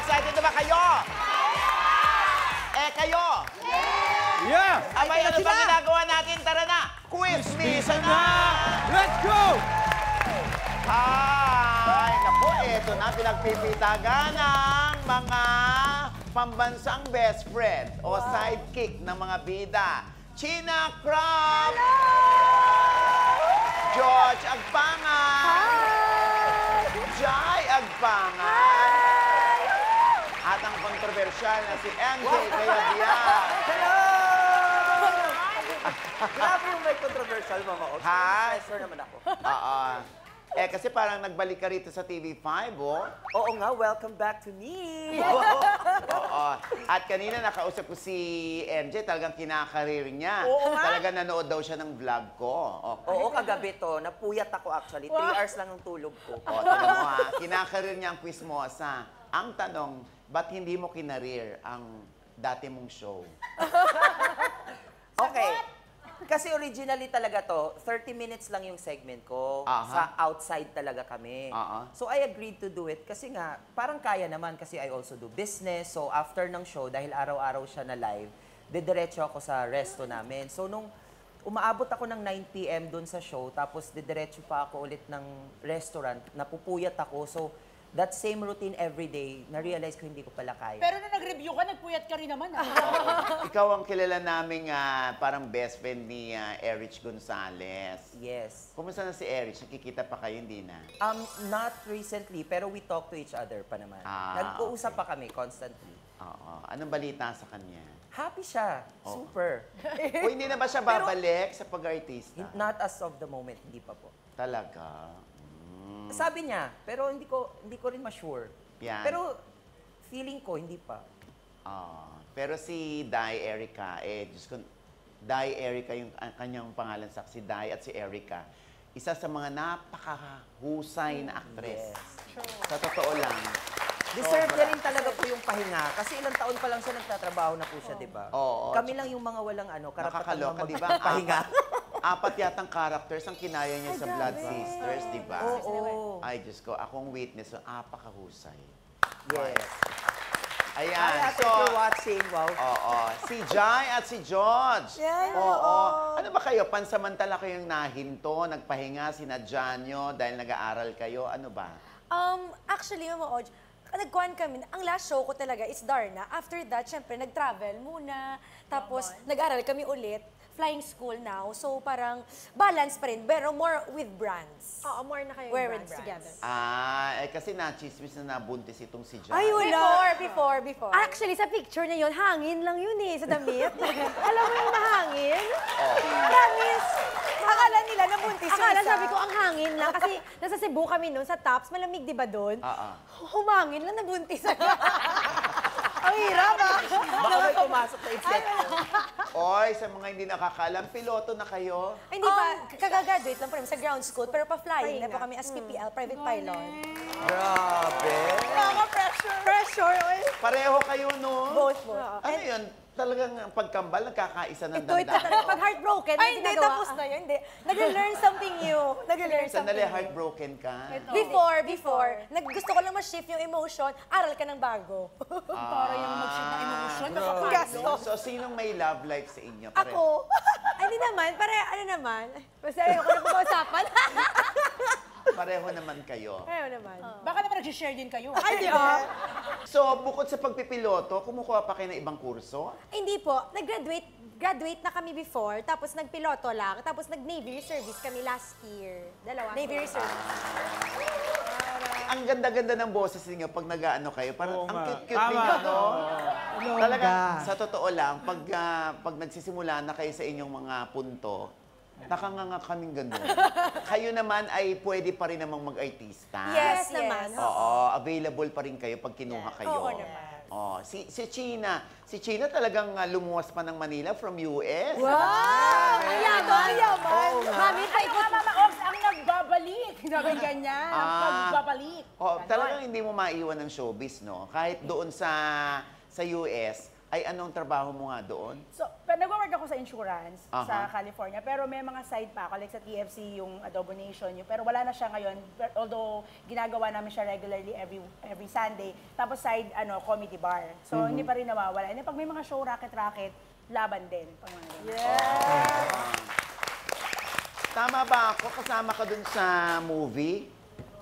Excited na ba kayo? Kayo? Yeah! Abay, ano ba ginagawa natin? Tara na! Quiz Misa na! Let's go! Ay, naku, eto na, pinagpipitagan ng mga pambansang best friend o sidekick ng mga bida. China Crab! George Agpangan! Jai Agpangan! At ang kontrobersyal na si MJ Kayabia. Hello! Grabe yung may controversial, Mama Ox. Ha? Professor naman ako. Oo. Kasi parang nagbalik ka rito sa TV5, oh. Oo nga, welcome back to me! Oo. At kanina nakausap ko si MJ, talagang kinakarir niya. Oo nga. Talagang nanood daw siya ng vlog ko. Okay. Oo, kagabi to. Napuyat ako actually. 3 hours lang ang tulog ko. O, tignan mo ha. Kinakarir niya ang Quizmosa. Ang tanong, ba't hindi mo kinarir ang dati mong show? Okay. Kasi originally talaga to, 30 minutes lang yung segment ko. Sa outside talaga kami. So I agreed to do it kasi nga, parang kaya naman kasi I also do business. So after ng show, dahil araw-araw siya na live, didiretso ako sa resto namin. So nung umaabot ako ng 9 PM doon sa show, tapos didiretso pa ako ulit ng restaurant, napupuyat ako. So that same routine every day, na-realize ko hindi ko pala kaya. Pero nung nag-review ka, nagpuyat ka rin naman. Ikaw ang kilala naming parang best friend ni Erich Gonzalez. Yes. Kumusta na si Erich? Nakikita pa kayo, hindi na? Not recently, pero we talk to each other pa naman. Nag-uusap pa kami constantly. Oo. Anong balita sa kanya? Happy siya. Super. O hindi na ba siya babalik sa pag-artista? Not as of the moment, hindi pa po. Talaga? Sabi niya, pero hindi ko rin ma-sure. Yan. Pero feeling ko, hindi pa. Pero si Dai Erica, Diyos ko, Dai Erica yung kanyang pangalan si Dai at si Erica. Isa sa mga napakahusay na actress. Yes. Sa totoo lang. Deserve niya rin talaga po yung pahinga. Kasi ilang taon pa lang siya nagtatrabaho na po siya, di ba? Oo. Kami lang yung mga walang karapatan Nakakaloka, di ba? magpahinga. Apat yatang characters ang kinaya niya sa Blood Sisters, di ba? Oo. Ay, Diyos ko, akong witness, apakahusay. Yes. Ayan, Hi, Ate, if you're watching, wow. Oo. Si Jai at si George. Yan, Oo. Ano ba kayo? Pansamantala kayong nahinto, nagpahinga, sinadya nyo dahil nag-aaral kayo? Ano ba? Actually, Mama Oj, nagkuhan kami, ang last show ko talaga is Darna. After that, syempre, nag-travel muna. Tapos, nag-aral kami ulit. Flying school now. So, parang balance pa rin. Pero more with brands. Oo, more na kayo Wear brands with brands. together. Kasi na-chismis na nabuntis itong si Jai. Ay, wala. Before. Actually, sa picture na yun, hangin lang yun sa damit. Alam mo yung mahangin? Promise. Akala nila nabuntis yung Akala isa. sabi ko ang hangin lang kasi nasa Cebu kami noon sa Tops, malamig di ba doon? Humangin lang, nabuntis agad. Ang hirap Baka may pumasok na infection. Oy, sa mga hindi nakakaalam, piloto na kayo? Hindi pa, kagagraduate lang po namin sa ground school, pero pa-flying na po kami as PPL, private pilot. Grabe. Nakaka-pressure. Pressure, oy. Pareho kayo, no? Both. Ano yun? Talagang ang pagkambal, nagkakaisa ng Ito damdamin. pag heartbroken, Ay, hindi, tapos na yun. Hindi. Nag-learn something new. Nag-learn something Sandali, new. heartbroken ka. Before, gusto ko lang ma-shift yung emotion, aral ka ng bago. Para yung mag-shift ng emotion. So, sinong may love life sa inyo? Ako. Ay, hindi naman, ano naman. Basta ayoko na pag-uusapan. Pareho naman kayo. Ayaw naman. Baka naman nag-share din kayo. Ay, di ba? So, bukod sa pagpipiloto, kumukuha pa kayo ng ibang kurso? Hindi po, graduate na kami before, tapos nagpiloto lang, tapos nag-Navy Reservice kami last year. Navy Reserve. Ang ganda-ganda ng boses niyo pag nag-ano kayo. Parang ang cute-cute Tama. ninyo, no? Talaga, sa totoo lang, pag nagsisimula na kayo sa inyong mga punto, nakanganga kaming gano'n. Kayo naman ay pwede pa rin namang mag-artista. Yes. Oo, available pa rin kayo pag kinuha kayo. Oo naman. Si China talagang lumuwas pa ng Manila from US. Wow! Yaman! Mami, kayo Mama Ox ang nagbabalik. Sabi ganyan. Pagbabalik. Talagang hindi mo maiwan ng showbiz, no? Kahit doon sa US, ay anong trabaho mo nga doon? So, pero nag-work ako sa insurance Aha. sa California, pero may mga side pa ako, like sa TFC, yung Adobo Nation, pero wala na siya ngayon, although ginagawa namin siya regularly every Sunday. Tapos side, comedy bar. So, hindi pa rin nawawala. And then, pag may mga show, racket-racket, laban din. Pag mga ganun. Tama ba ako? Kasama ka dun sa movie?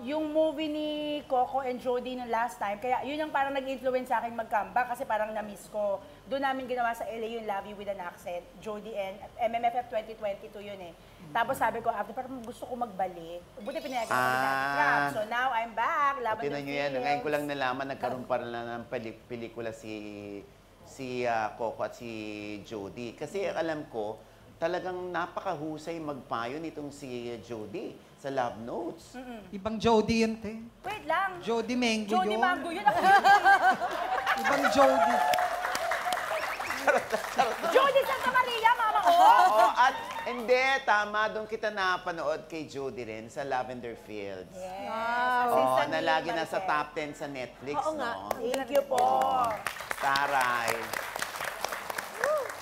Yung movie ni Coco and Jody ng last time, kaya yun yung parang nag-influence sa akin mag-comeback kasi parang na-miss ko. Doon namin ginawa sa LA yung Love You with an Accent, Jody and MMFF 2022 yun eh. Tapos sabi ko, after parang gusto ko magbalik. Buti pinayagan ko scrap. So now I'm back, Lavender Tinan nyo yan. Fields. Ngayon ko lang nalaman, nagkaroon pa rin ng pelikula si Coco at si Jody. Kasi alam ko, talagang napakahusay magpayo nitong si Jody sa Love Notes. Ibang Jody yun, te. Wait lang. Jody Mango Jody yun. Mango yun. Ako Ibang Jody. Jody Santa Maria, mama ko. Oo, at hindi, tama, doon kita napanood kay Jody rin sa Lavender Fields. Oo, na lagi nasa top 10 sa Netflix, no? Thank you po. Taray.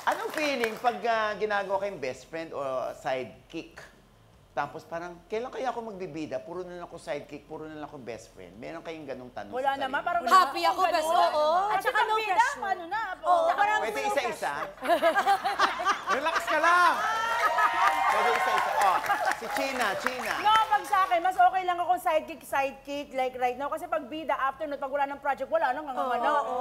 Anong feeling pag ginagawa kayong best friend o sidekick? Tapos parang, kailan kaya ako magbibida? Puro na lang ako sidekick, puro na lang ako best friend. Meron kayong ganong tanong Wala sa sarili? naman, parang Happy ako, best. Oo. At At saka saka no pressure. Ano na? Oo, parang Pwede no isa-isa? Relax ka lang. Pwede isa-isa. Oh, si China. No, pag sa akin, mas okay lang akong sidekick, like right now. Kasi pag bida, after nun, pag wala ng project, wala nang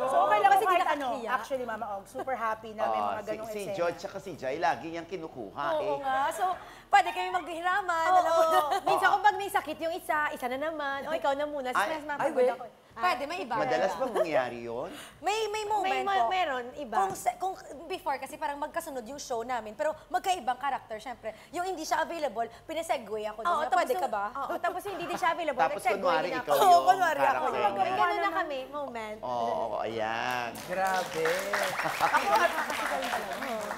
So okay lang Kasi ako di kahit ano. nakahiya. Actually, Mama Og, super happy na may mga ganong si eksena. George at si Jai, lagi niyang kinukuha Oo eh. nga. So, pwede kami maghiraman. Alam mo na. Minsan kung pag may sakit yung isa na naman. O, ikaw na muna. Ay, Stress mapagod ako. Pwede, may iba. Madalas bang mangyari yun? May moment po. Meron, iba. Kung before, kasi parang magkasunod yung show namin, pero magkaibang karakter, syempre. Yung hindi siya available, pinasegue ako doon. Pwede ka ba? Oo, tapos hindi din siya available. Tapos nag-segue kunwari din ikaw ako. yung kunwari ako. karakter. May gano'n na kami, moment. Oo, ayan. Grabe.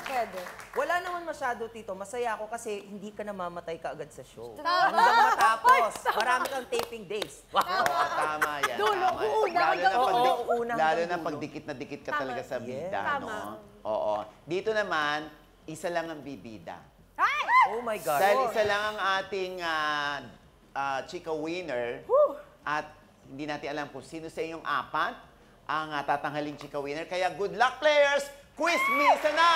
Pwede. Wala naman masyado, Tito. Masaya ako kasi hindi ka namamatay kaagad sa show. Hanggang matapos. Marami kang taping days. Oo, tama yan. Dulo, tama. uuna Lalo na hanggang pag, dulo. Uuna lalo hanggang na dulo. pag dikit na dikit ka talaga sa bida, Tama. no? Oo. Dito naman, isa lang ang bibida. Oh my God. Dahil isa lang ang ating chika winner. At hindi natin alam kung sino sa inyong apat ang tatanghaling chika winner. Kaya good luck, players! Quiz me isa na!